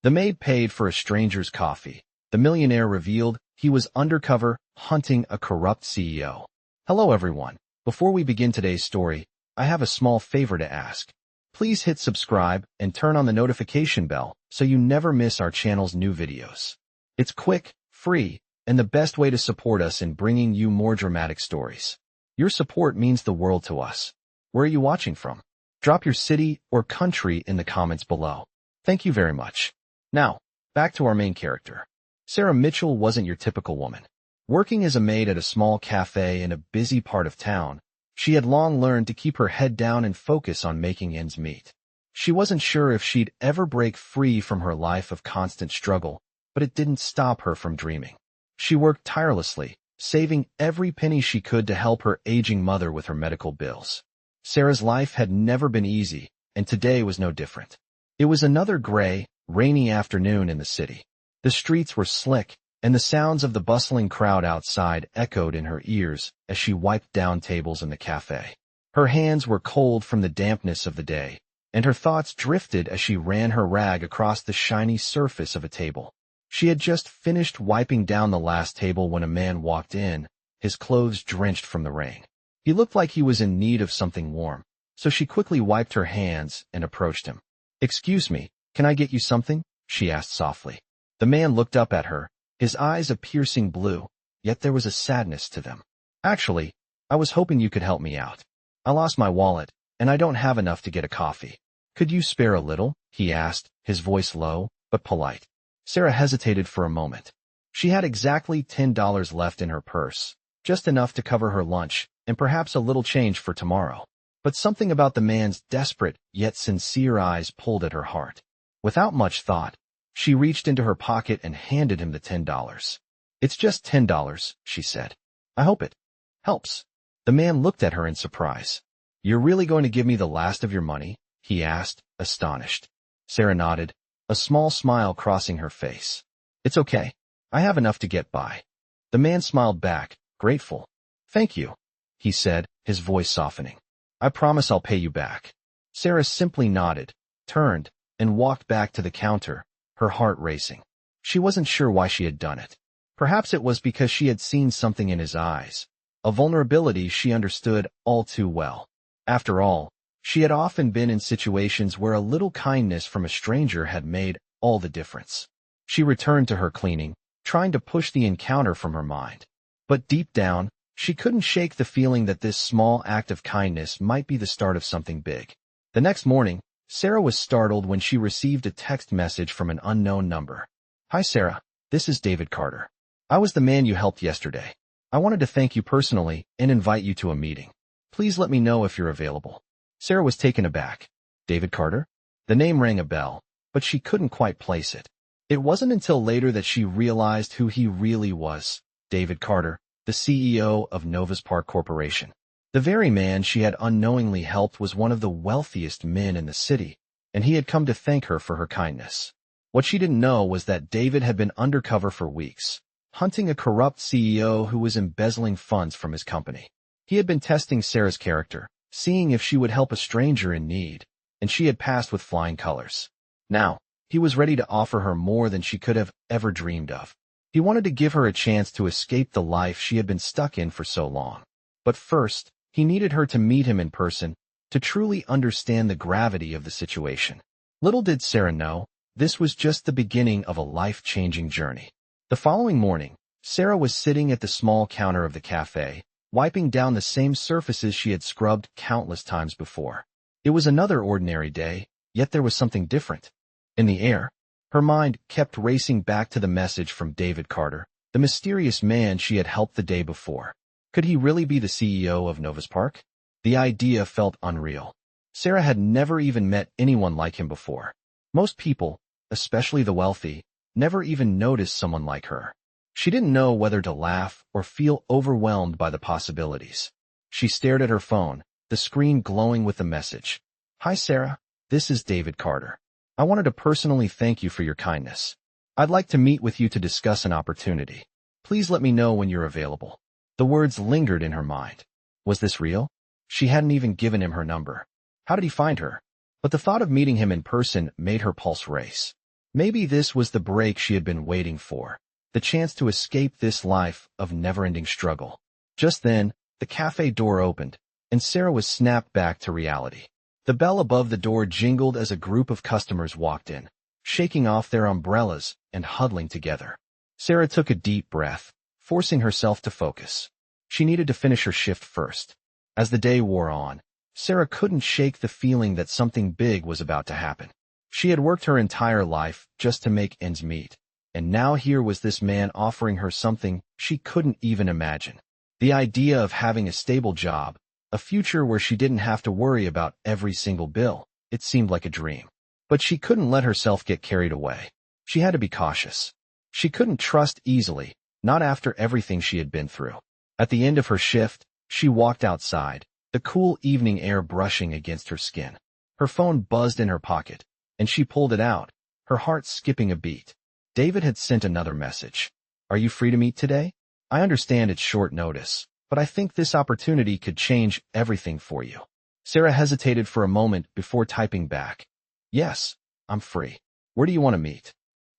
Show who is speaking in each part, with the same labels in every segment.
Speaker 1: The maid paid for a stranger's coffee. The millionaire revealed he was undercover hunting a corrupt CEO. Hello everyone. Before we begin today's story, I have a small favor to ask. Please hit subscribe and turn on the notification bell so you never miss our channel's new videos. It's quick, free, and the best way to support us in bringing you more dramatic stories. Your support means the world to us. Where are you watching from? Drop your city or country in the comments below. Thank you very much. Now, back to our main character. Sarah Mitchell wasn't your typical woman. Working as a maid at a small cafe in a busy part of town, she had long learned to keep her head down and focus on making ends meet. She wasn't sure if she'd ever break free from her life of constant struggle, but it didn't stop her from dreaming. She worked tirelessly, saving every penny she could to help her aging mother with her medical bills. Sarah's life had never been easy, and today was no different. It was another gray, rainy afternoon in the city. The streets were slick, and the sounds of the bustling crowd outside echoed in her ears as she wiped down tables in the cafe. Her hands were cold from the dampness of the day, and her thoughts drifted as she ran her rag across the shiny surface of a table. She had just finished wiping down the last table when a man walked in, his clothes drenched from the rain. He looked like he was in need of something warm, so she quickly wiped her hands and approached him. "Excuse me, can I get you something?" she asked softly. The man looked up at her, his eyes a piercing blue, yet there was a sadness to them. "Actually, I was hoping you could help me out. I lost my wallet, and I don't have enough to get a coffee. Could you spare a little?" he asked, his voice low, but polite. Sarah hesitated for a moment. She had exactly $10 left in her purse, just enough to cover her lunch, and perhaps a little change for tomorrow. But something about the man's desperate yet sincere eyes pulled at her heart. Without much thought, she reached into her pocket and handed him the $10. "It's just $10, she said. "I hope it helps." The man looked at her in surprise. "You're really going to give me the last of your money?" he asked, astonished. Sarah nodded, a small smile crossing her face. "It's okay. I have enough to get by." The man smiled back, grateful. "Thank you," he said, his voice softening. "I promise I'll pay you back." Sarah simply nodded, turned, and walked back to the counter, her heart racing. She wasn't sure why she had done it. Perhaps it was because she had seen something in his eyes, a vulnerability she understood all too well. After all, she had often been in situations where a little kindness from a stranger had made all the difference. She returned to her cleaning, trying to push the encounter from her mind. But deep down, she couldn't shake the feeling that this small act of kindness might be the start of something big. The next morning, Sarah was startled when she received a text message from an unknown number. "Hi Sarah, this is David Carter. I was the man you helped yesterday. I wanted to thank you personally and invite you to a meeting. Please let me know if you're available." Sarah was taken aback. David Carter? The name rang a bell, but she couldn't quite place it. It wasn't until later that she realized who he really was. David Carter, the CEO of Nova's Park Corporation. The very man she had unknowingly helped was one of the wealthiest men in the city, and he had come to thank her for her kindness. What she didn't know was that David had been undercover for weeks, hunting a corrupt CEO who was embezzling funds from his company. He had been testing Sarah's character, seeing if she would help a stranger in need, and she had passed with flying colors. Now, he was ready to offer her more than she could have ever dreamed of. He wanted to give her a chance to escape the life she had been stuck in for so long. But first, he needed her to meet him in person, to truly understand the gravity of the situation. Little did Sarah know, this was just the beginning of a life-changing journey. The following morning, Sarah was sitting at the small counter of the cafe, wiping down the same surfaces she had scrubbed countless times before. It was another ordinary day, yet there was something different. In the air, her mind kept racing back to the message from David Carter, the mysterious man she had helped the day before. Could he really be the CEO of Nova's Park? The idea felt unreal. Sarah had never even met anyone like him before. Most people, especially the wealthy, never even noticed someone like her. She didn't know whether to laugh or feel overwhelmed by the possibilities. She stared at her phone, the screen glowing with the message. "Hi Sarah, this is David Carter. I wanted to personally thank you for your kindness. I'd like to meet with you to discuss an opportunity. Please let me know when you're available." The words lingered in her mind. Was this real? She hadn't even given him her number. How did he find her? But the thought of meeting him in person made her pulse race. Maybe this was the break she had been waiting for, the chance to escape this life of never-ending struggle. Just then, the cafe door opened, and Sarah was snapped back to reality. The bell above the door jingled as a group of customers walked in, shaking off their umbrellas and huddling together. Sarah took a deep breath, forcing herself to focus. She needed to finish her shift first. As the day wore on, Sarah couldn't shake the feeling that something big was about to happen. She had worked her entire life just to make ends meet, and now here was this man offering her something she couldn't even imagine. The idea of having a stable job, a future where she didn't have to worry about every single bill, it seemed like a dream. But she couldn't let herself get carried away. She had to be cautious. She couldn't trust easily, not after everything she had been through. At the end of her shift, she walked outside, the cool evening air brushing against her skin. Her phone buzzed in her pocket, and she pulled it out, her heart skipping a beat. David had sent another message. "Are you free to meet today? I understand it's short notice, but I think this opportunity could change everything for you." Sarah hesitated for a moment before typing back. "Yes, I'm free. Where do you want to meet?"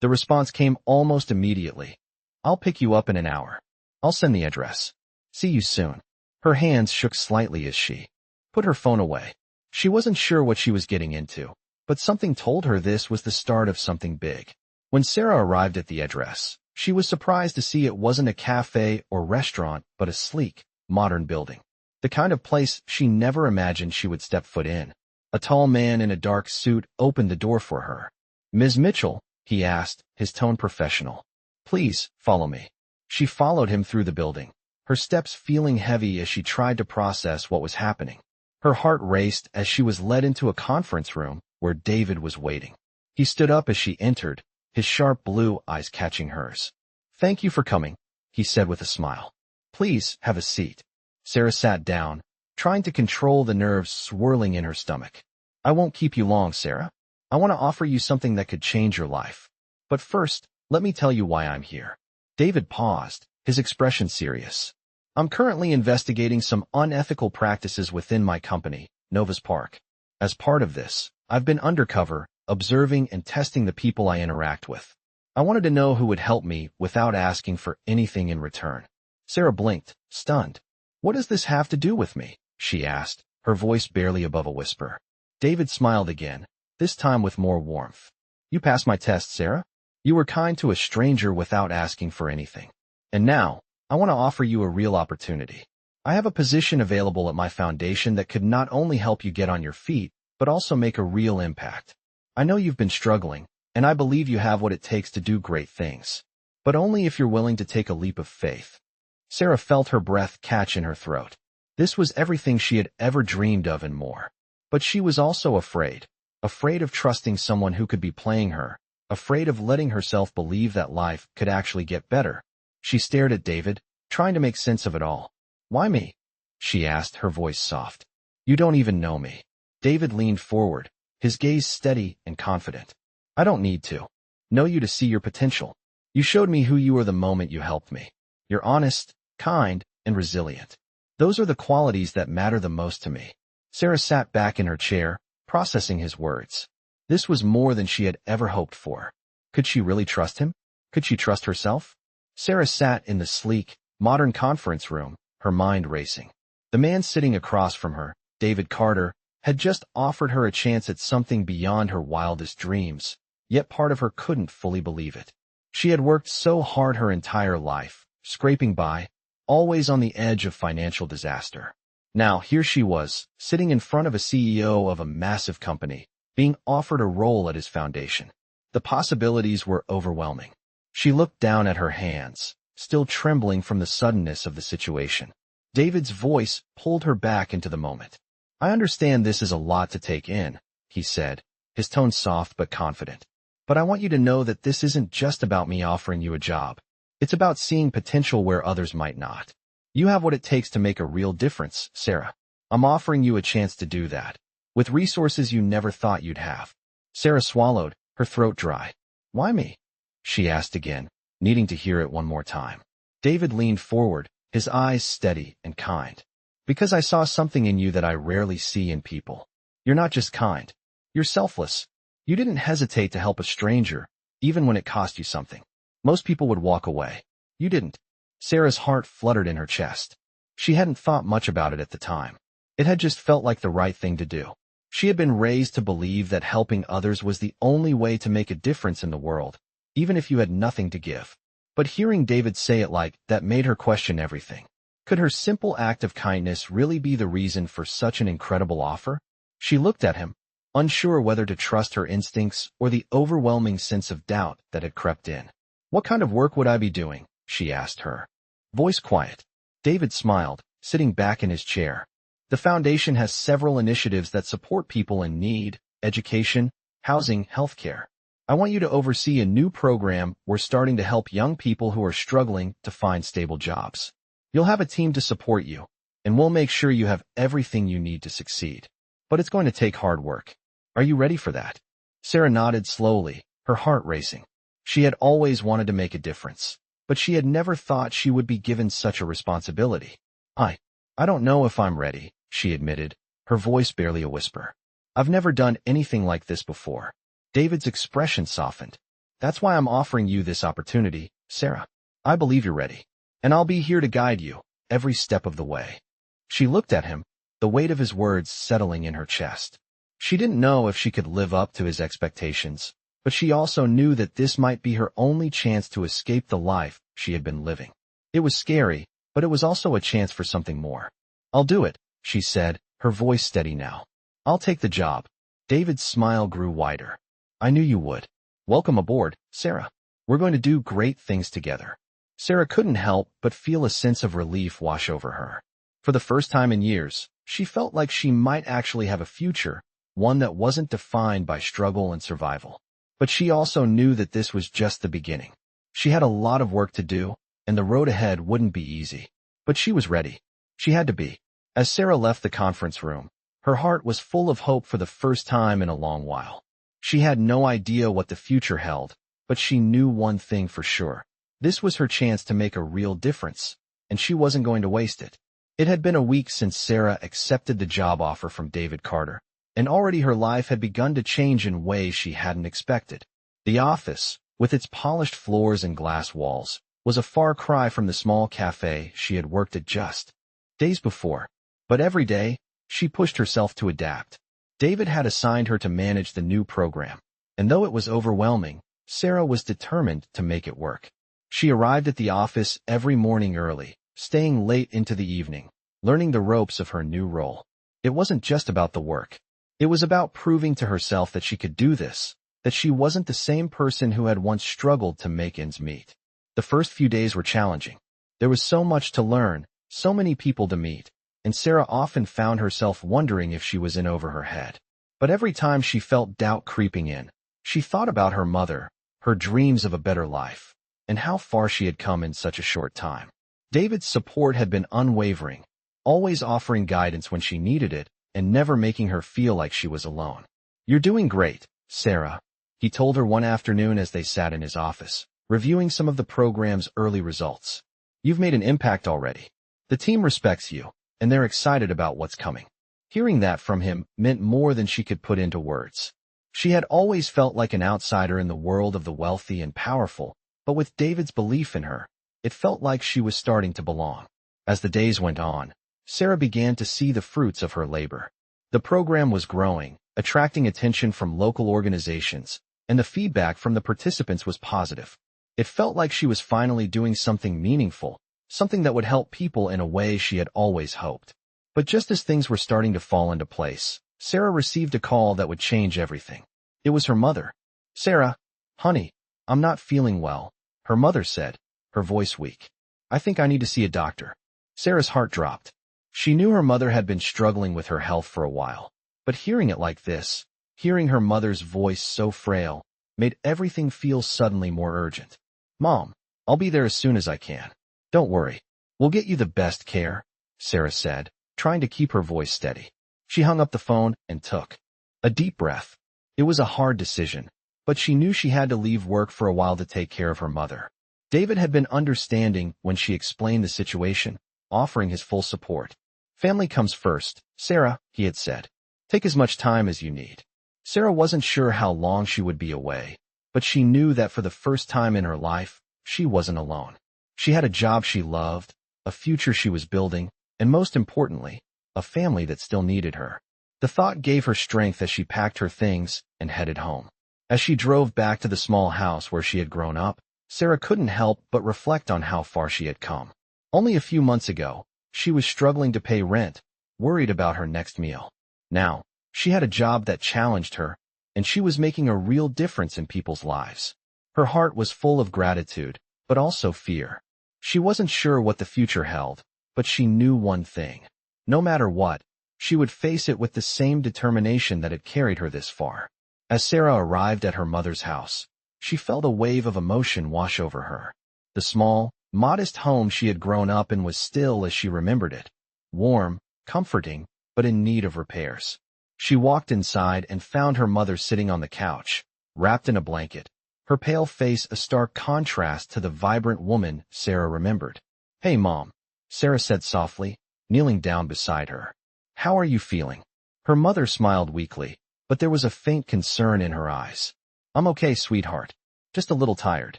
Speaker 1: The response came almost immediately. "I'll pick you up in an hour. I'll send the address. See you soon." Her hands shook slightly as she put her phone away. She wasn't sure what she was getting into, but something told her this was the start of something big. When Sarah arrived at the address, she was surprised to see it wasn't a cafe or restaurant, but a sleek, modern building. The kind of place she never imagined she would step foot in. A tall man in a dark suit opened the door for her. "Ms. Mitchell," he asked, his tone professional. "Please, follow me." She followed him through the building, her steps feeling heavy as she tried to process what was happening. Her heart raced as she was led into a conference room where David was waiting. He stood up as she entered, his sharp blue eyes catching hers. "Thank you for coming," he said with a smile. "Please, have a seat." Sarah sat down, trying to control the nerves swirling in her stomach. "I won't keep you long, Sarah. I want to offer you something that could change your life. But first, let me tell you why I'm here." David paused, his expression serious. "I'm currently investigating some unethical practices within my company, Nova's Park. As part of this, I've been undercover, observing and testing the people I interact with. I wanted to know who would help me without asking for anything in return." Sarah blinked, stunned. "What does this have to do with me?" she asked, her voice barely above a whisper. David smiled again, this time with more warmth. "You passed my test, Sarah. You were kind to a stranger without asking for anything. And now, I want to offer you a real opportunity. I have a position available at my foundation that could not only help you get on your feet, but also make a real impact. I know you've been struggling, and I believe you have what it takes to do great things. But only if you're willing to take a leap of faith." Sarah felt her breath catch in her throat. This was everything she had ever dreamed of and more. But she was also afraid of trusting someone who could be playing her, afraid of letting herself believe that life could actually get better. She stared at David, trying to make sense of it all. "Why me?" she asked, her voice soft. "You don't even know me." David leaned forward, his gaze steady and confident. "I don't need to know you to see your potential. You showed me who you were the moment you helped me. You're honest, kind, and resilient. Those are the qualities that matter the most to me." Sarah sat back in her chair, processing his words. This was more than she had ever hoped for. Could she really trust him? Could she trust herself? Sarah sat in the sleek, modern conference room, her mind racing. The man sitting across from her, David Carter, had just offered her a chance at something beyond her wildest dreams, yet part of her couldn't fully believe it. She had worked so hard her entire life, scraping by, always on the edge of financial disaster. Now here she was, sitting in front of a CEO of a massive company, being offered a role at his foundation. The possibilities were overwhelming. She looked down at her hands, still trembling from the suddenness of the situation. David's voice pulled her back into the moment. "I understand this is a lot to take in," he said, his tone soft but confident. "But I want you to know that this isn't just about me offering you a job. It's about seeing potential where others might not. You have what it takes to make a real difference, Sarah. I'm offering you a chance to do that, with resources you never thought you'd have." Sarah swallowed, her throat dry. "Why me?" she asked again, needing to hear it one more time. David leaned forward, his eyes steady and kind. "Because I saw something in you that I rarely see in people. You're not just kind. You're selfless. You didn't hesitate to help a stranger, even when it cost you something. Most people would walk away. You didn't. Sarah's heart fluttered in her chest. She hadn't thought much about it at the time. It had just felt like the right thing to do. She had been raised to believe that helping others was the only way to make a difference in the world, even if you had nothing to give. But hearing David say it like that made her question everything. Could her simple act of kindness really be the reason for such an incredible offer? She looked at him, unsure whether to trust her instincts or the overwhelming sense of doubt that had crept in. "What kind of work would I be doing?" she asked her. Voice quiet. David smiled, sitting back in his chair. "The foundation has several initiatives that support people in need: education, housing, healthcare. I want you to oversee a new program we're starting to help young people who are struggling to find stable jobs. You'll have a team to support you, and we'll make sure you have everything you need to succeed. But it's going to take hard work. Are you ready for that?" Sarah nodded slowly, her heart racing. She had always wanted to make a difference, but she had never thought she would be given such a responsibility. I don't know if I'm ready," she admitted, her voice barely a whisper. "I've never done anything like this before." David's expression softened. "That's why I'm offering you this opportunity, Sarah. I believe you're ready, and I'll be here to guide you every step of the way." She looked at him, the weight of his words settling in her chest. She didn't know if she could live up to his expectations, but she also knew that this might be her only chance to escape the life she had been living. It was scary, but it was also a chance for something more. "I'll do it," she said, her voice steady now. "I'll take the job." David's smile grew wider. "I knew you would. Welcome aboard, Sarah. We're going to do great things together." Sarah couldn't help but feel a sense of relief wash over her. For the first time in years, she felt like she might actually have a future, one that wasn't defined by struggle and survival. But she also knew that this was just the beginning. She had a lot of work to do, and the road ahead wouldn't be easy. But she was ready. She had to be. As Sarah left the conference room, her heart was full of hope for the first time in a long while. She had no idea what the future held, but she knew one thing for sure. This was her chance to make a real difference, and she wasn't going to waste it. It had been a week since Sarah accepted the job offer from David Carter, and already her life had begun to change in ways she hadn't expected. The office, with its polished floors and glass walls, was a far cry from the small cafe she had worked at just days before. But every day, she pushed herself to adapt. David had assigned her to manage the new program, and though it was overwhelming, Sarah was determined to make it work. She arrived at the office every morning early, staying late into the evening, learning the ropes of her new role. It wasn't just about the work. It was about proving to herself that she could do this, that she wasn't the same person who had once struggled to make ends meet. The first few days were challenging. There was so much to learn, so many people to meet, and Sarah often found herself wondering if she was in over her head. But every time she felt doubt creeping in, she thought about her mother, her dreams of a better life, and how far she had come in such a short time. David's support had been unwavering, always offering guidance when she needed it, and never making her feel like she was alone. "You're doing great, Sarah," he told her one afternoon as they sat in his office, reviewing some of the program's early results. "You've made an impact already. The team respects you, and they're excited about what's coming." Hearing that from him meant more than she could put into words. She had always felt like an outsider in the world of the wealthy and powerful, but with David's belief in her, it felt like she was starting to belong. As the days went on, Sarah began to see the fruits of her labor. The program was growing, attracting attention from local organizations, and the feedback from the participants was positive. It felt like she was finally doing something meaningful, something that would help people in a way she had always hoped. But just as things were starting to fall into place, Sarah received a call that would change everything. It was her mother. "Sarah, honey, I'm not feeling well," her mother said, her voice weak. "I think I need to see a doctor." Sarah's heart dropped. She knew her mother had been struggling with her health for a while, but hearing it like this, hearing her mother's voice so frail, made everything feel suddenly more urgent. "Mom, I'll be there as soon as I can. Don't worry. We'll get you the best care," Sarah said, trying to keep her voice steady. She hung up the phone and took a deep breath. It was a hard decision, but she knew she had to leave work for a while to take care of her mother. David had been understanding when she explained the situation, offering his full support. "Family comes first, Sarah," he had said. "Take as much time as you need." Sarah wasn't sure how long she would be away, but she knew that for the first time in her life, she wasn't alone. She had a job she loved, a future she was building, and most importantly, a family that still needed her. The thought gave her strength as she packed her things and headed home. As she drove back to the small house where she had grown up, Sarah couldn't help but reflect on how far she had come. Only a few months ago, she was struggling to pay rent, worried about her next meal. Now, she had a job that challenged her, and she was making a real difference in people's lives. Her heart was full of gratitude, but also fear. She wasn't sure what the future held, but she knew one thing. No matter what, she would face it with the same determination that had carried her this far. As Sarah arrived at her mother's house, she felt a wave of emotion wash over her. The small, modest home she had grown up in was still as she remembered it. Warm, comforting, but in need of repairs. She walked inside and found her mother sitting on the couch, wrapped in a blanket, her pale face a stark contrast to the vibrant woman Sarah remembered. "Hey, Mom," Sarah said softly, kneeling down beside her. "How are you feeling?" Her mother smiled weakly, but there was a faint concern in her eyes. "I'm okay, sweetheart. Just a little tired.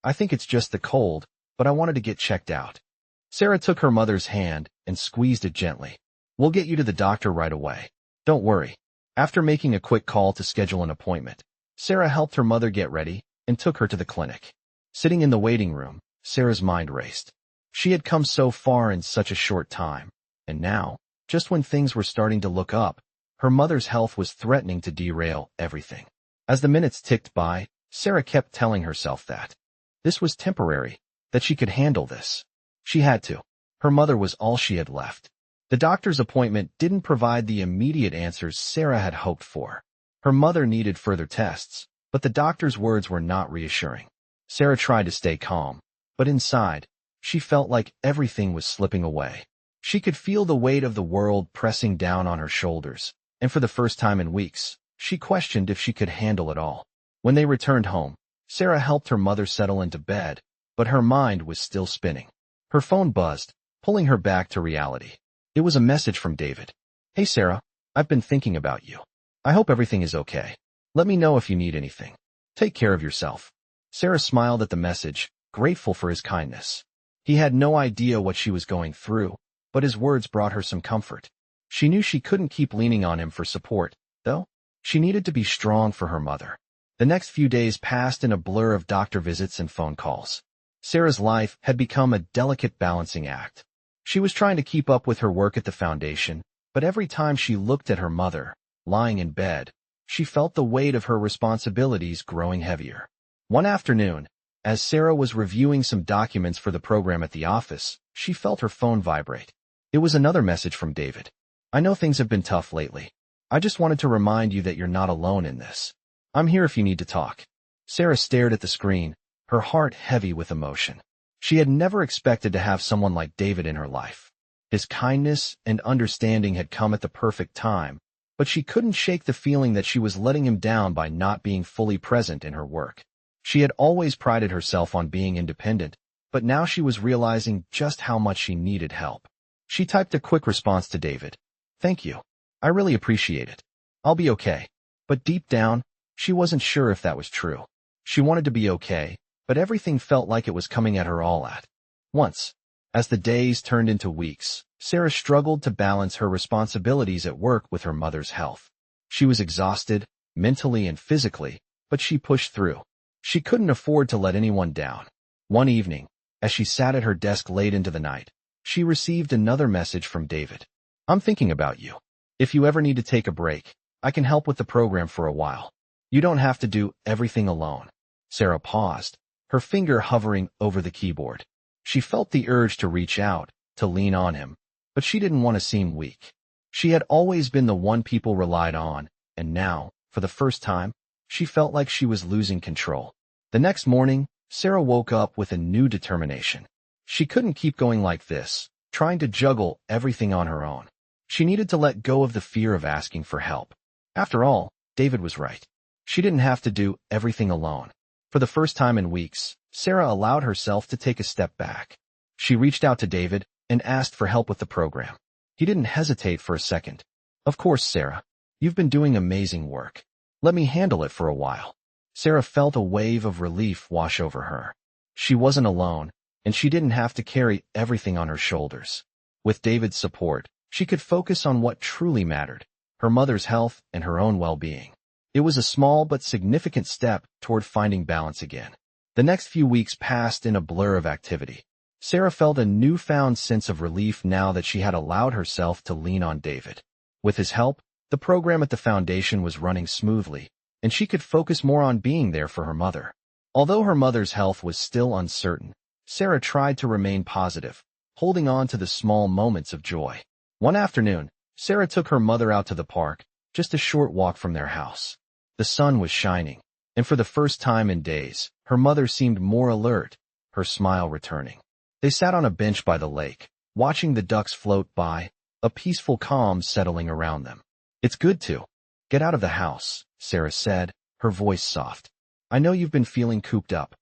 Speaker 1: I think it's just the cold, but I wanted to get checked out." Sarah took her mother's hand and squeezed it gently. "We'll get you to the doctor right away. Don't worry." After making a quick call to schedule an appointment, Sarah helped her mother get ready and took her to the clinic. Sitting in the waiting room, Sarah's mind raced. She had come so far in such a short time, and now, just when things were starting to look up, her mother's health was threatening to derail everything. As the minutes ticked by, Sarah kept telling herself that this was temporary, that she could handle this. She had to. Her mother was all she had left. The doctor's appointment didn't provide the immediate answers Sarah had hoped for. Her mother needed further tests, but the doctor's words were not reassuring. Sarah tried to stay calm, but inside, she felt like everything was slipping away. She could feel the weight of the world pressing down on her shoulders, and for the first time in weeks, she questioned if she could handle it all. When they returned home, Sarah helped her mother settle into bed, but her mind was still spinning. Her phone buzzed, pulling her back to reality. It was a message from David. "Hey Sarah, I've been thinking about you. I hope everything is okay. Let me know if you need anything. Take care of yourself." Sarah smiled at the message, grateful for his kindness. He had no idea what she was going through, but his words brought her some comfort. She knew she couldn't keep leaning on him for support, though. She needed to be strong for her mother. The next few days passed in a blur of doctor visits and phone calls. Sarah's life had become a delicate balancing act. She was trying to keep up with her work at the foundation, but every time she looked at her mother, lying in bed, she felt the weight of her responsibilities growing heavier. One afternoon, as Sarah was reviewing some documents for the program at the office, she felt her phone vibrate. It was another message from David. "I know things have been tough lately. I just wanted to remind you that you're not alone in this. I'm here if you need to talk." Sarah stared at the screen, her heart heavy with emotion. She had never expected to have someone like David in her life. His kindness and understanding had come at the perfect time, but she couldn't shake the feeling that she was letting him down by not being fully present in her work. She had always prided herself on being independent, but now she was realizing just how much she needed help. She typed a quick response to David. "Thank you. I really appreciate it. I'll be okay." But deep down, she wasn't sure if that was true. She wanted to be okay, but everything felt like it was coming at her all at once. As the days turned into weeks, Sarah struggled to balance her responsibilities at work with her mother's health. She was exhausted, mentally and physically, but she pushed through. She couldn't afford to let anyone down. One evening, as she sat at her desk late into the night, she received another message from David. "I'm thinking about you. If you ever need to take a break, I can help with the program for a while. You don't have to do everything alone." Sarah paused, her finger hovering over the keyboard. She felt the urge to reach out, to lean on him, but she didn't want to seem weak. She had always been the one people relied on, and now, for the first time, she felt like she was losing control. The next morning, Sarah woke up with a new determination. She couldn't keep going like this, trying to juggle everything on her own. She needed to let go of the fear of asking for help. After all, David was right. She didn't have to do everything alone. For the first time in weeks, Sarah allowed herself to take a step back. She reached out to David and asked for help with the program. He didn't hesitate for a second. "Of course, Sarah. You've been doing amazing work. Let me handle it for a while." Sarah felt a wave of relief wash over her. She wasn't alone, and she didn't have to carry everything on her shoulders. With David's support, she could focus on what truly mattered, her mother's health and her own well-being. It was a small but significant step toward finding balance again. The next few weeks passed in a blur of activity. Sarah felt a newfound sense of relief now that she had allowed herself to lean on David. With his help, the program at the foundation was running smoothly, and she could focus more on being there for her mother. Although her mother's health was still uncertain, Sarah tried to remain positive, holding on to the small moments of joy. One afternoon, Sarah took her mother out to the park, just a short walk from their house. The sun was shining, and for the first time in days, her mother seemed more alert, her smile returning. They sat on a bench by the lake, watching the ducks float by, a peaceful calm settling around them. "It's good to get out of the house," Sarah said, her voice soft. "I know you've been feeling cooped up."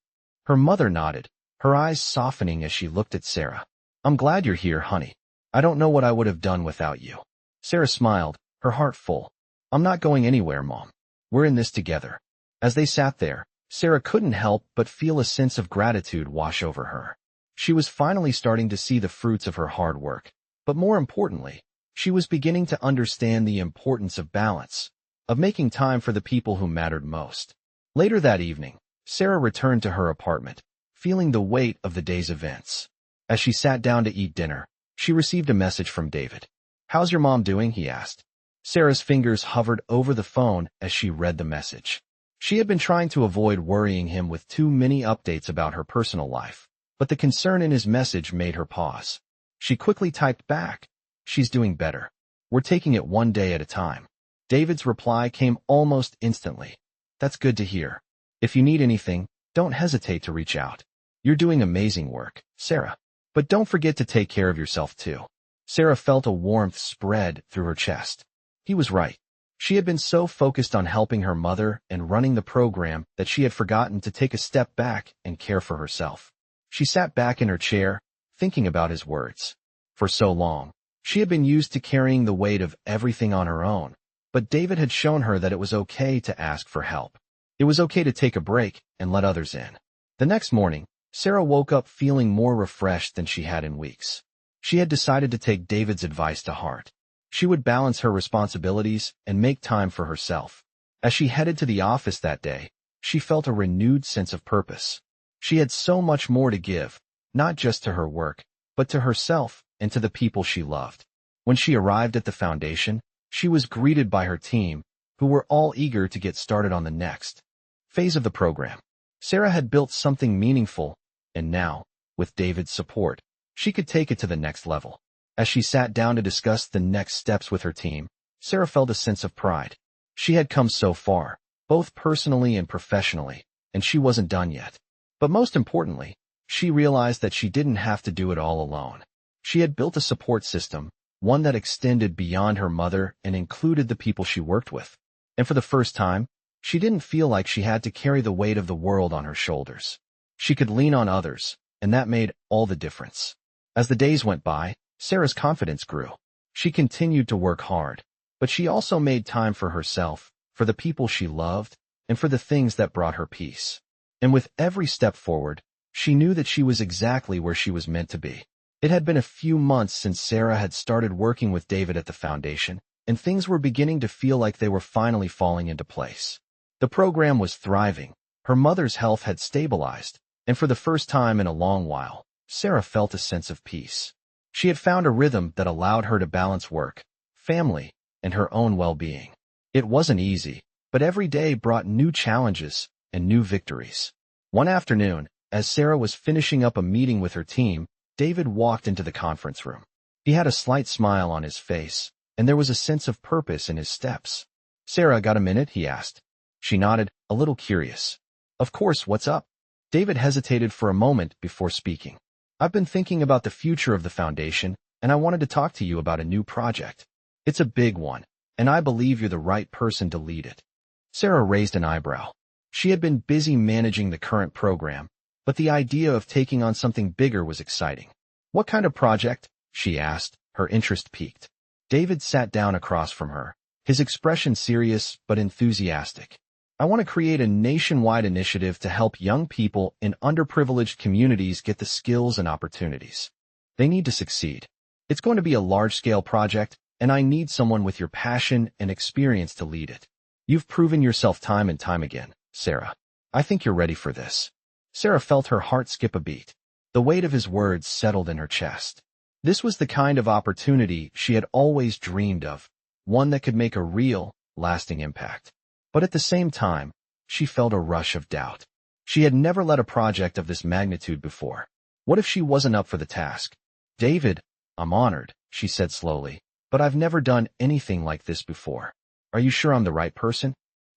Speaker 1: Her mother nodded, her eyes softening as she looked at Sarah. "I'm glad you're here, honey. I don't know what I would have done without you." Sarah smiled, her heart full. "I'm not going anywhere, Mom. We're in this together." As they sat there, Sarah couldn't help but feel a sense of gratitude wash over her. She was finally starting to see the fruits of her hard work, but more importantly, she was beginning to understand the importance of balance, of making time for the people who mattered most. Later that evening, Sarah returned to her apartment, feeling the weight of the day's events. As she sat down to eat dinner, she received a message from David. "How's your mom doing?" he asked. Sarah's fingers hovered over the phone as she read the message. She had been trying to avoid worrying him with too many updates about her personal life, but the concern in his message made her pause. She quickly typed back, "She's doing better. We're taking it one day at a time." David's reply came almost instantly. "That's good to hear. If you need anything, don't hesitate to reach out. You're doing amazing work, Sarah. But don't forget to take care of yourself too." Sarah felt a warmth spread through her chest. He was right. She had been so focused on helping her mother and running the program that she had forgotten to take a step back and care for herself. She sat back in her chair, thinking about his words. For so long, she had been used to carrying the weight of everything on her own, but David had shown her that it was okay to ask for help. It was okay to take a break and let others in. The next morning, Sarah woke up feeling more refreshed than she had in weeks. She had decided to take David's advice to heart. She would balance her responsibilities and make time for herself. As she headed to the office that day, she felt a renewed sense of purpose. She had so much more to give, not just to her work, but to herself and to the people she loved. When she arrived at the foundation, she was greeted by her team, who were all eager to get started on the next phase of the program. Sarah had built something meaningful, and now, with David's support, she could take it to the next level. As she sat down to discuss the next steps with her team, Sarah felt a sense of pride. She had come so far, both personally and professionally, and she wasn't done yet. But most importantly, she realized that she didn't have to do it all alone. She had built a support system, one that extended beyond her mother and included the people she worked with. And for the first time, she didn't feel like she had to carry the weight of the world on her shoulders. She could lean on others, and that made all the difference. As the days went by, Sarah's confidence grew. She continued to work hard, but she also made time for herself, for the people she loved, and for the things that brought her peace. And with every step forward, she knew that she was exactly where she was meant to be. It had been a few months since Sarah had started working with David at the foundation, and things were beginning to feel like they were finally falling into place. The program was thriving, her mother's health had stabilized, and for the first time in a long while, Sarah felt a sense of peace. She had found a rhythm that allowed her to balance work, family, and her own well-being. It wasn't easy, but every day brought new challenges and new victories. One afternoon, as Sarah was finishing up a meeting with her team, David walked into the conference room. He had a slight smile on his face, and there was a sense of purpose in his steps. "Sarah, got a minute?" he asked. She nodded, a little curious. "Of course, what's up?" David hesitated for a moment before speaking. "I've been thinking about the future of the foundation, and I wanted to talk to you about a new project. It's a big one, and I believe you're the right person to lead it." Sarah raised an eyebrow. She had been busy managing the current program, but the idea of taking on something bigger was exciting. "What kind of project?" she asked, her interest piqued. David sat down across from her, his expression serious but enthusiastic. I want to create a nationwide initiative to help young people in underprivileged communities get the skills and opportunities they need to succeed. It's going to be a large-scale project, and I need someone with your passion and experience to lead it. You've proven yourself time and time again, Sarah. I think you're ready for this. Sarah felt her heart skip a beat. The weight of his words settled in her chest. This was the kind of opportunity she had always dreamed of, one that could make a real, lasting impact. But at the same time, she felt a rush of doubt. She had never led a project of this magnitude before. What if she wasn't up for the task? David, I'm honored, she said slowly, but I've never done anything like this before. Are you sure I'm the right person?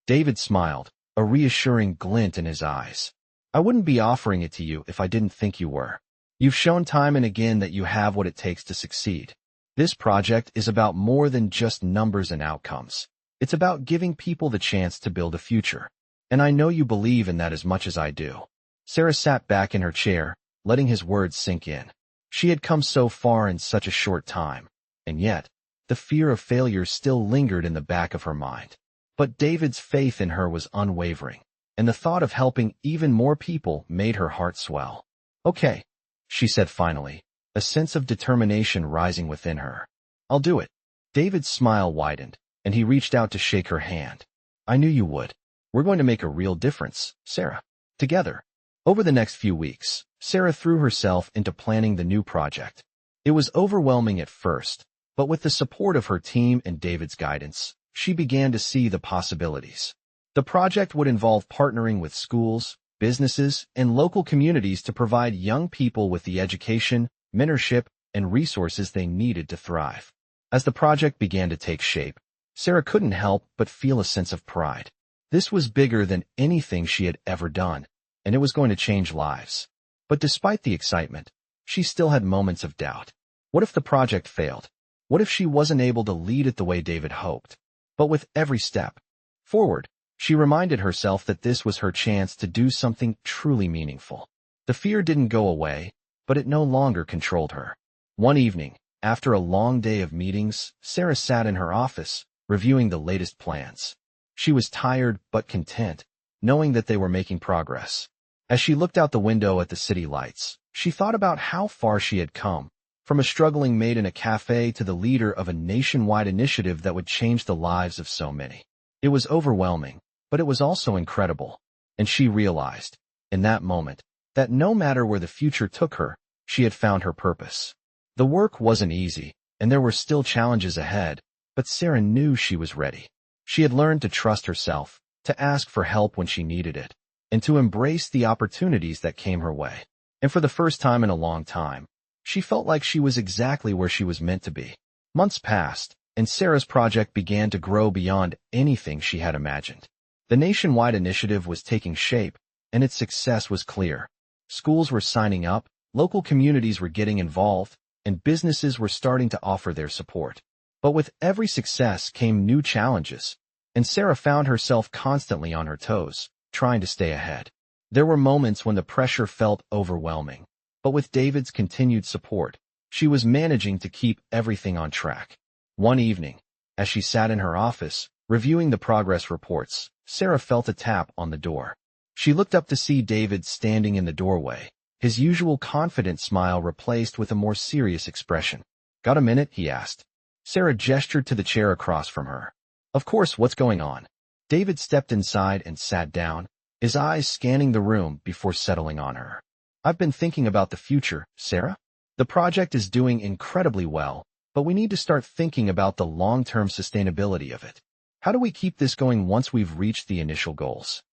Speaker 1: David smiled, a reassuring glint in his eyes. I wouldn't be offering it to you if I didn't think you were. You've shown time and again that you have what it takes to succeed. This project is about more than just numbers and outcomes. It's about giving people the chance to build a future. And I know you believe in that as much as I do. Sarah sat back in her chair, letting his words sink in. She had come so far in such a short time, and yet, the fear of failure still lingered in the back of her mind. But David's faith in her was unwavering, and the thought of helping even more people made her heart swell. Okay, she said finally, a sense of determination rising within her. I'll do it. David's smile widened, and he reached out to shake her hand. I knew you would. We're going to make a real difference, Sarah. Together. Over the next few weeks, Sarah threw herself into planning the new project. It was overwhelming at first, but with the support of her team and David's guidance, she began to see the possibilities. The project would involve partnering with schools, businesses, and local communities to provide young people with the education, mentorship, and resources they needed to thrive. As the project began to take shape, Sarah couldn't help but feel a sense of pride. This was bigger than anything she had ever done, and it was going to change lives. But despite the excitement, she still had moments of doubt. What if the project failed? What if she wasn't able to lead it the way David hoped? But with every step forward, she reminded herself that this was her chance to do something truly meaningful. The fear didn't go away, but it no longer controlled her. One evening, after a long day of meetings, Sarah sat in her office, reviewing the latest plans. She was tired but content, knowing that they were making progress. As she looked out the window at the city lights, she thought about how far she had come, from a struggling maid in a cafe to the leader of a nationwide initiative that would change the lives of so many. It was overwhelming, but it was also incredible. And she realized, in that moment, that no matter where the future took her, she had found her purpose. The work wasn't easy, and there were still challenges ahead, but Sarah knew she was ready. She had learned to trust herself, to ask for help when she needed it, and to embrace the opportunities that came her way. And for the first time in a long time, she felt like she was exactly where she was meant to be. Months passed, and Sarah's project began to grow beyond anything she had imagined. The nationwide initiative was taking shape, and its success was clear. Schools were signing up, local communities were getting involved, and businesses were starting to offer their support. But with every success came new challenges, and Sarah found herself constantly on her toes, trying to stay ahead. There were moments when the pressure felt overwhelming, but with David's continued support, she was managing to keep everything on track. One evening, as she sat in her office, reviewing the progress reports, Sarah felt a tap on the door. She looked up to see David standing in the doorway, his usual confident smile replaced with a more serious expression. "Got a minute?" he asked. Sarah gestured to the chair across from her. "Of course, what's going on?" David stepped inside and sat down, his eyes scanning the room before settling on her. "I've been thinking about the future, Sarah. The project is doing incredibly well, but we need to start thinking about the long-term sustainability of it. How do we keep this going once we've reached the initial goals?"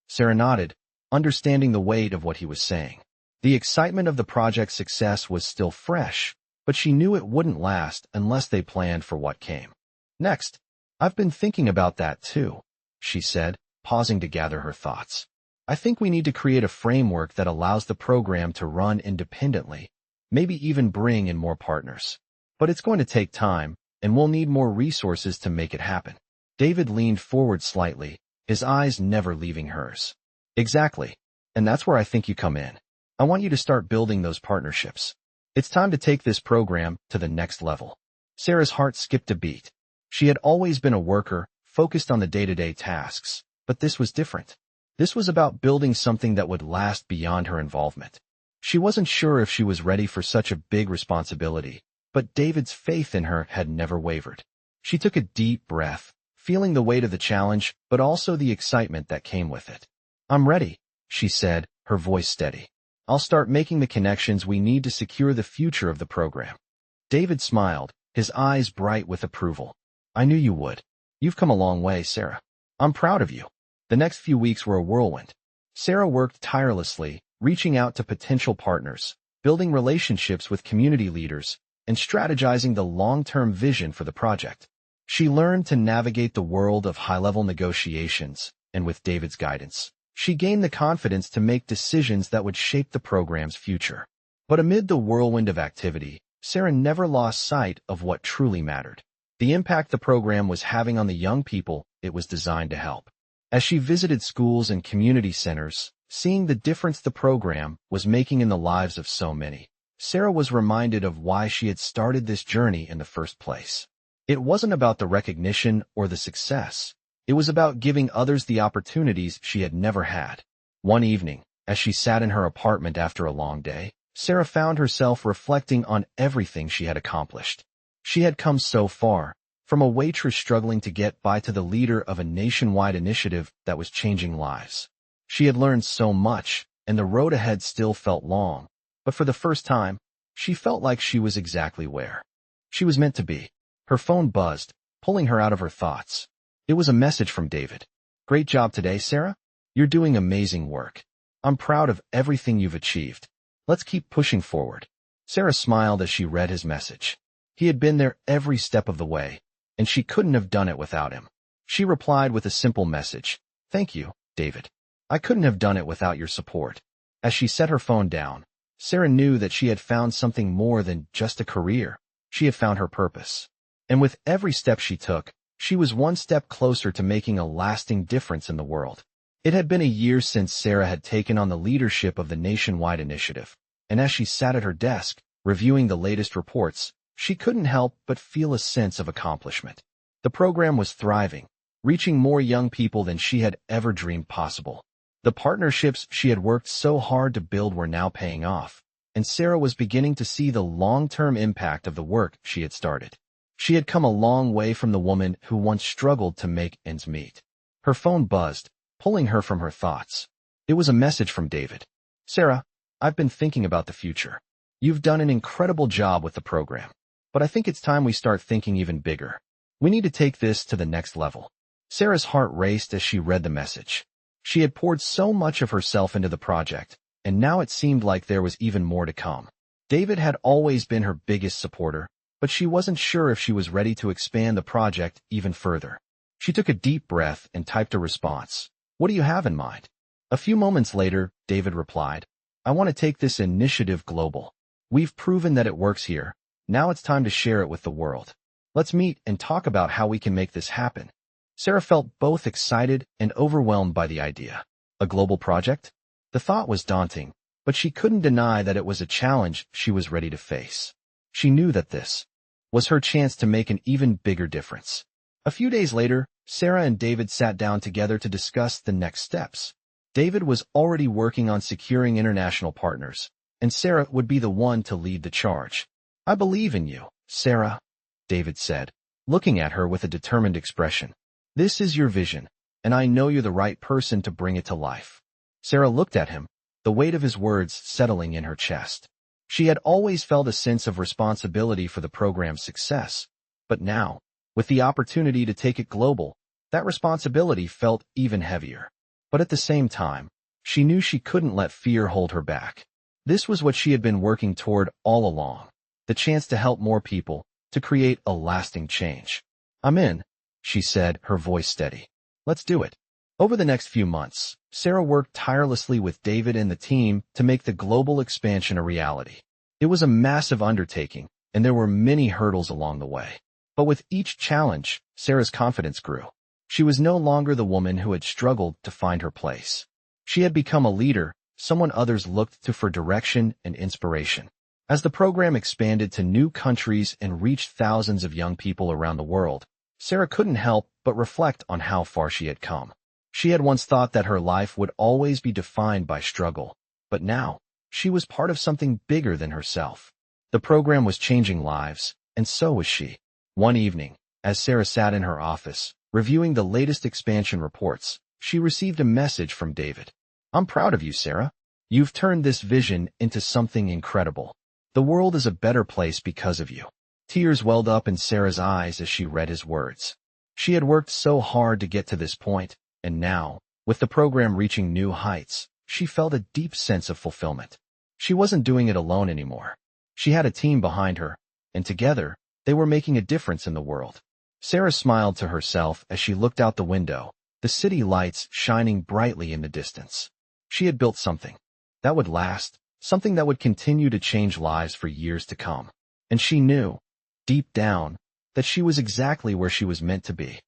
Speaker 1: Sarah nodded, understanding the weight of what he was saying. The excitement of the project's success was still fresh, but she knew it wouldn't last unless they planned for what came next. "I've been thinking about that too," she said, pausing to gather her thoughts. "I think we need to create a framework that allows the program to run independently, maybe even bring in more partners. But it's going to take time, and we'll need more resources to make it happen." David leaned forward slightly, his eyes never leaving hers. "Exactly. And that's where I think you come in. I want you to start building those partnerships. It's time to take this program to the next level." Sarah's heart skipped a beat. She had always been a worker, focused on the day-to-day tasks, But this was different. This was about building something that would last beyond her involvement. She wasn't sure if she was ready for such a big responsibility, but David's faith in her had never wavered. She took a deep breath, feeling the weight of the challenge, but also the excitement that came with it. "I'm ready," she said, her voice steady. "I'll start making the connections we need to secure the future of the program." David smiled, his eyes bright with approval. "I knew you would. You've come a long way, Sarah. I'm proud of you." The next few weeks were a whirlwind. Sarah worked tirelessly, reaching out to potential partners, building relationships with community leaders, and strategizing the long-term vision for the project. She learned to navigate the world of high-level negotiations, and with David's guidance, she gained the confidence to make decisions that would shape the program's future. But amid the whirlwind of activity, Sarah never lost sight of what truly mattered: the impact the program was having on the young people it was designed to help. As she visited schools and community centers, seeing the difference the program was making in the lives of so many, Sarah was reminded of why she had started this journey in the first place. It wasn't about the recognition or the success. It was about giving others the opportunities she had never had. One evening, as she sat in her apartment after a long day, Sarah found herself reflecting on everything she had accomplished. She had come so far, from a waitress struggling to get by to the leader of a nationwide initiative that was changing lives. She had learned so much, and the road ahead still felt long, but for the first time, she felt like she was exactly where she was meant to be. Her phone buzzed, pulling her out of her thoughts. It was a message from David. "Great job today, Sarah. You're doing amazing work. I'm proud of everything you've achieved. Let's keep pushing forward." Sarah smiled as she read his message. He had been there every step of the way, and she couldn't have done it without him. She replied with a simple message: "Thank you, David. I couldn't have done it without your support." As she set her phone down, Sarah knew that she had found something more than just a career. She had found her purpose. And with every step she took, she was one step closer to making a lasting difference in the world. It had been a year since Sarah had taken on the leadership of the nationwide initiative, and as she sat at her desk, reviewing the latest reports, she couldn't help but feel a sense of accomplishment. The program was thriving, reaching more young people than she had ever dreamed possible. The partnerships she had worked so hard to build were now paying off, and Sarah was beginning to see the long-term impact of the work she had started. She had come a long way from the woman who once struggled to make ends meet. Her phone buzzed, pulling her from her thoughts. It was a message from David. "Sarah, I've been thinking about the future. You've done an incredible job with the program, but I think it's time we start thinking even bigger. We need to take this to the next level." Sarah's heart raced as she read the message. She had poured so much of herself into the project, and now it seemed like there was even more to come. David had always been her biggest supporter, but she wasn't sure if she was ready to expand the project even further. She took a deep breath and typed a response. "What do you have in mind?" A few moments later, David replied, "I want to take this initiative global. We've proven that it works here. Now it's time to share it with the world. Let's meet and talk about how we can make this happen." Sarah felt both excited and overwhelmed by the idea. A global project? The thought was daunting, but she couldn't deny that it was a challenge she was ready to face. She knew that this was her chance to make an even bigger difference. A few days later, Sarah and David sat down together to discuss the next steps. David was already working on securing international partners, and Sarah would be the one to lead the charge. "I believe in you, Sarah," David said, looking at her with a determined expression. "This is your vision, and I know you're the right person to bring it to life." Sarah looked at him, the weight of his words settling in her chest. She had always felt a sense of responsibility for the program's success, but now, with the opportunity to take it global, that responsibility felt even heavier. But at the same time, she knew she couldn't let fear hold her back. This was what she had been working toward all along: the chance to help more people, to create a lasting change. "I'm in," she said, her voice steady. "Let's do it." Over the next few months, Sarah worked tirelessly with David and the team to make the global expansion a reality. It was a massive undertaking, and there were many hurdles along the way. But with each challenge, Sarah's confidence grew. She was no longer the woman who had struggled to find her place. She had become a leader, someone others looked to for direction and inspiration. As the program expanded to new countries and reached thousands of young people around the world, Sarah couldn't help but reflect on how far she had come. She had once thought that her life would always be defined by struggle, but now, she was part of something bigger than herself. The program was changing lives, and so was she. One evening, as Sarah sat in her office, reviewing the latest expansion reports, she received a message from David. "I'm proud of you, Sarah. You've turned this vision into something incredible. The world is a better place because of you." Tears welled up in Sarah's eyes as she read his words. She had worked so hard to get to this point, and now, with the program reaching new heights, she felt a deep sense of fulfillment. She wasn't doing it alone anymore. She had a team behind her, and together, they were making a difference in the world. Sarah smiled to herself as she looked out the window, the city lights shining brightly in the distance. She had built something that would last, something that would continue to change lives for years to come. And she knew, deep down, that she was exactly where she was meant to be.